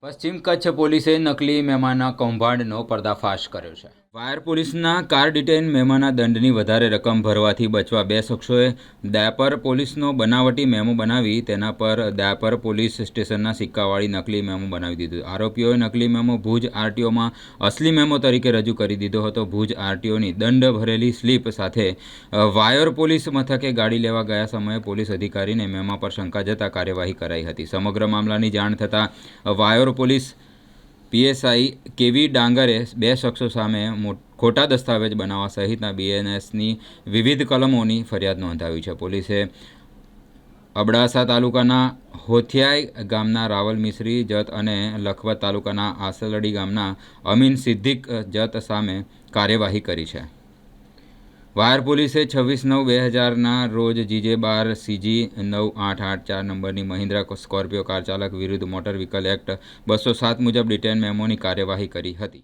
પશ્ચિમ કચ્છ પોલીસે નકલી મહેમાનના કૌભાંડનો પર્દાફાશ કર્યો છે। વાયર પોલીસના કાર ડિટેઇન મહેમાનના દંડની વધારે રકમ ભરવાથી બચવા બે શખ્સોએ દયાપર પોલીસનો બનાવટી મેમો બનાવી તેના પર દયાપર પોલીસ સ્ટેશનના સિક્કાવાળી નકલી મેમો બનાવી દીધો। આરોપીઓએ નકલી મેમો ભુજ આરટીઓમાં અસલી મેમો તરીકે રજૂ કરી દીધો હતો। ભુજ આરટીઓની દંડ ભરેલી સ્લીપ સાથે વાયર પોલીસ મથકે ગાડી લેવા ગયા સમયે પોલીસ અધિકારીને મેમા પર શંકા જતા કાર્યવાહી કરાઈ હતી। સમગ્ર મામલાની જાણ થતાં વાયર પોલીસ પીએસઆઈ કેવી ડાંગરે બે શખ્સો સામે ખોટા દસ્તાવેજ બનાવવા સહિતના બીએનએસની વિવિધ કલમોની ફરિયાદ નોંધાવી છે। પોલીસે અબડાસા તાલુકાના હોથિયાઈ ગામના રાવલ મિશ્રી જત અને લખપત તાલુકાના આસલડી ગામના અમીન સિદ્દીક જત સામે કાર્યવાહી કરી છે। વાયર પોલીસે 26/9/2000ના રોજ GJ12 CG 9884 નંબરની મહિન્દ્રા સ્કોર્પિયો કાર ચાલક વિરુદ્ધ મોટર વ્હીકલ એક્ટ 207 મુજબ ડિટેન મેમોની કાર્યવાહી કરી હતી।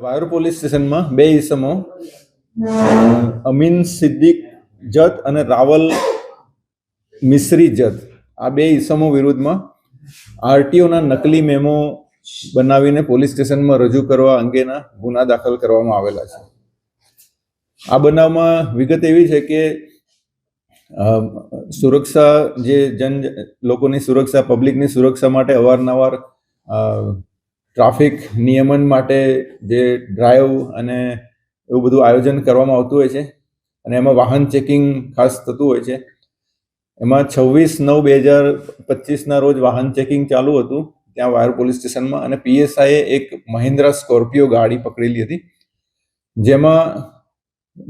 વાયર પોલીસ સ્ટેશનમાં બે ઈસમો અમીન સિદ્દીક જત અને રાવલ મિશ્રી જત આ બે ઈસમો વિરુદ્ધમાં આરટીઓના નકલી મેમો બનાવીને પોલીસ સ્ટેશનમાં રજૂ કરવા અંગેના ગુના દાખલ કરવામાં આવેલા છે। આ બનાવમાં વિગત એવી છે કે સુરક્ષા જે લોકોની સુરક્ષા પબ્લિકની સુરક્ષા માટે અવારનવાર ટ્રાફિક નિયમન માટે જે ડ્રાઈવ અને એવું બધું આયોજન કરવામાં આવતું હોય છે અને એમાં વાહન ચેકિંગ ખાસ થતું હોય છે। એમાં 26/9/2025ના રોજ વાહન ચેકિંગ ચાલુ હતું ત્યાં વાયર પોલીસ સ્ટેશનમાં અને પીએસઆઈએ એક મહિન્દ્રા સ્કોર્પિયો ગાડી પકડેલી હતી જેમાં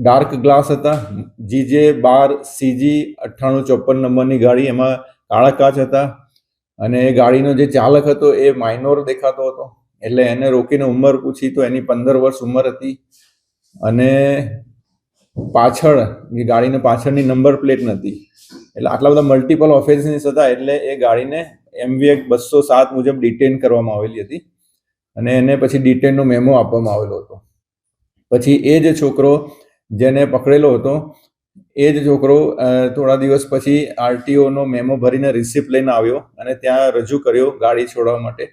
ડાર્ક ગ્લાસ હતા। GJ12 CG 9854 નંબરની ગાડી, એમાં કાળા કાચ હતા અને એ ગાડીનો જે ચાલક હતો એ માઇનોર દેખાતો હતો એટલે એને રોકીને ઉંમર પૂછી તો એની 15 વર્ષ ઉંમર હતી અને પાછળ એ ગાડીને પાછળની નંબર પ્લેટ નથી એટલે આટલા બધા મલ્ટિપલ ઓફેન્સીસ હતા એટલે એ ગાડીને MV એક્ટ 207 મુજબ ડિટેન કરવામાં આવેલી હતી અને એને પછી ડિટેનનો મેમો આપવામાં આવેલો હતો। પછી એ જ છોકરો જેને પકડેલો હતો એ જ છોકરો થોડા દિવસ પછી આરટીઓનો મેમો ભરીને રિસિપ્ટ લઈને આવ્યો અને ત્યાં રજૂ કર્યો ગાડી છોડવા માટે।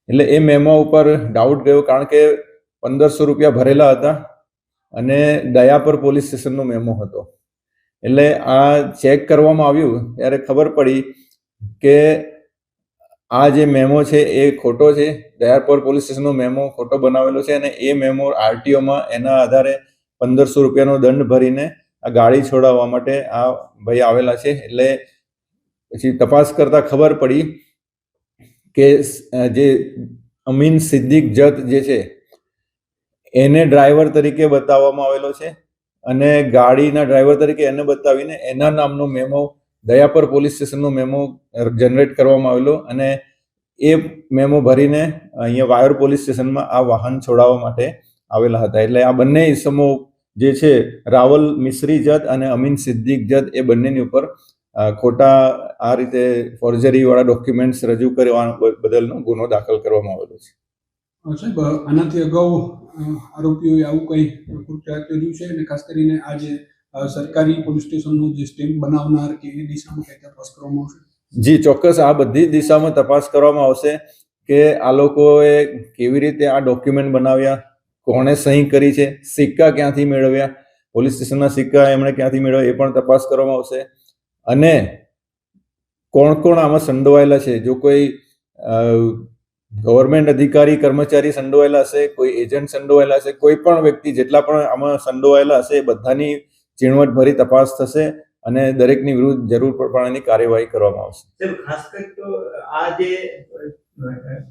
એટલે એ મેમો ઉપર ડાઉટ ગયો કારણ કે 1500 રૂપિયા ભરેલા હતા અને દયાપર પોલીસ સ્ટેશનનો મેમો હતો। એટલે આ ચેક કરવામાં આવ્યું ત્યારે ખબર પડી કે આ જે મેમો છે એ ખોટો છે। દયાપર પોલીસ સ્ટેશનનો મેમો ખોટો બનાવેલો છે અને એ મેમો આરટીઓમાં એના આધારે 1500 રૂપિયાનો દંડ ભરીને આ ગાડી છોડાવવા માટે આ ભાઈ આવેલા છે। એટલે પછી તપાસ કરતા ખબર પડી કે જે અમીન સિદ્દીક જત જે છે એને ડ્રાઈવર તરીકે બતાવવામાં આવેલો છે અને ગાડીના ડ્રાઈવર તરીકે એને બતાવીને એના નામનો મેમો દયાપર પોલીસ સ્ટેશનનો મેમો જનરેટ કરવામાં આવેલો અને એ મેમો ભરીને અહીંયા વાયર પોલીસ સ્ટેશનમાં આ વાહન છોડાવવા માટે આવેલા હતા। એટલે આ બંને ઈસમો જે છે રાવલ મિશ્રી જત અને અમીન સિદ્દીક જત એ બંનેની ઉપર ખોટા આ રીતે ફોર્જરી વાળા ડોક્યુમેન્ટ્સ રજૂ કરવા બદલનો ગુનો દાખલ કરવામાં આવેલો છે। સાહેબ, આનાથી અગાઉ આરોપીઓએ આવું કંઈ કૃત્ય કર્યું છે અને ખાસ કરીને આ જે સરકારી પોલીસ સ્ટેશનનું જે સ્ટેમ્પ બનાવનાર કે એ દિશામાં કંઈ તપાસ કરવામાં આવશે? જી ચોક્કસ, આ બધી દિશામાં તપાસ કરવામાં આવશે કે આ લોકોએ કેવી રીતે આ ડોક્યુમેન્ટ બનાવ્યા, કોણે સહી કરી છે, સિક્કા ક્યાંથી મેળવ્યા, પોલીસ સ્ટેશનના સિક્કા એમણે ક્યાંથી મેળવ્યા એ પણ તપાસ કરવામાં આવશે અને કોણ કોણ આમાં સંડોવાયેલા છે। જો કોઈ ગવર્મેન્ટ અધિકારી કર્મચારી સંડોવાયેલા હશે, કોઈ એજન્ટ સંડોવાયેલા હશે, કોઈ પણ વ્યક્તિ જેટલા પણ આમાં સંડોવાયેલા હશે એ બધાની ઝીણવટભરી તપાસ થશે અને દરેકની વિરુદ્ધ જરૂર પ્રમાણેની કાર્યવાહી કરવામાં આવશે। ખાસ કરી તો આ જે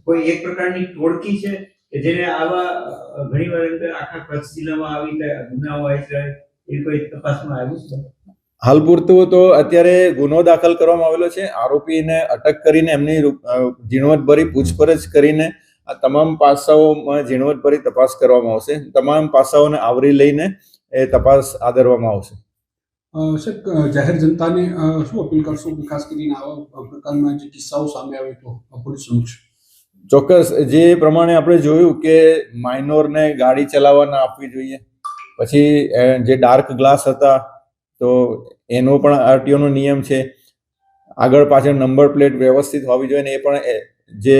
કોઈ એક પ્રકારની ટોળકી છે કે જેને આવા ઘણીવાર આખા કચ્છ જિલ્લામાં આવી ગુનાઓ હોય છે એ કોઈ તપાસમાં આવ્યું છે? હાલ પૂરતું તો અત્યારે ગુનો દાખલ કરવામાં આવેલો છે. આરોપીને અટક કરીને એમની ઝીણવટભરી પૂછપરછ કરીને આ તમામ પાસાઓમાં ઝીણવટભરી તપાસ કરવામાં આવશે. તમામ પાસાઓને આવરી લઈને એ તપાસ આદરવામાં આવશે. સાહેબ, જાહેર જનતાને શું અપીલ કરશો કે ખાસ કરીને આવા પ્રકારના જે કિસ્સાઓ સામે આવે તો પોલીસ સમક્ષ? ચોક્કસ, જે પ્રમાણે આપણે જોયું કે માઇનોરને ગાડી ચલાવવા ના આપવી જોઈએ. પછી જે ડાર્ક ગ્લાસ હતા તો એનો પણ આરટીઓનો નિયમ છે. આગળ પાછળ નંબર પ્લેટ વ્યવસ્થિત હોવી જોઈએ ને એ પણ જે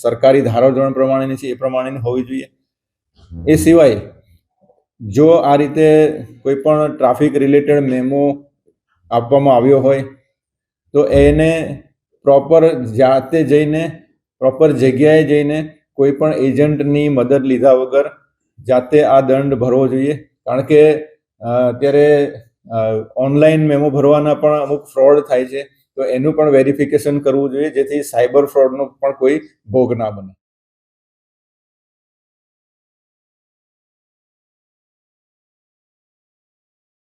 સરકારી ધારાધોરણ પ્રમાણેની છે એ પ્રમાણેની હોવી જોઈએ. એ સિવાય જો આ રીતે કોઈ પણ ટ્રાફિક રિલેટેડ મેમો આપવામાં આવ્યો હોય તો એને પ્રોપર જાતે જઈને પ્રોપર જગ્યાએ જઈને કોઈ પણ એજન્ટની મદદ લીધા વગર જાતે આ દંડ ભરવો જોઈએ. કારણ કે અત્યારે ઓનલાઈન મેમો ભરવાના પણ અમુક ફ્રોડ થાય છે, તો એનું પણ વેરિફિકેશન કરવું જોઈએ જેથી સાયબર ફ્રોડનો પણ કોઈ ભોગ ના બને.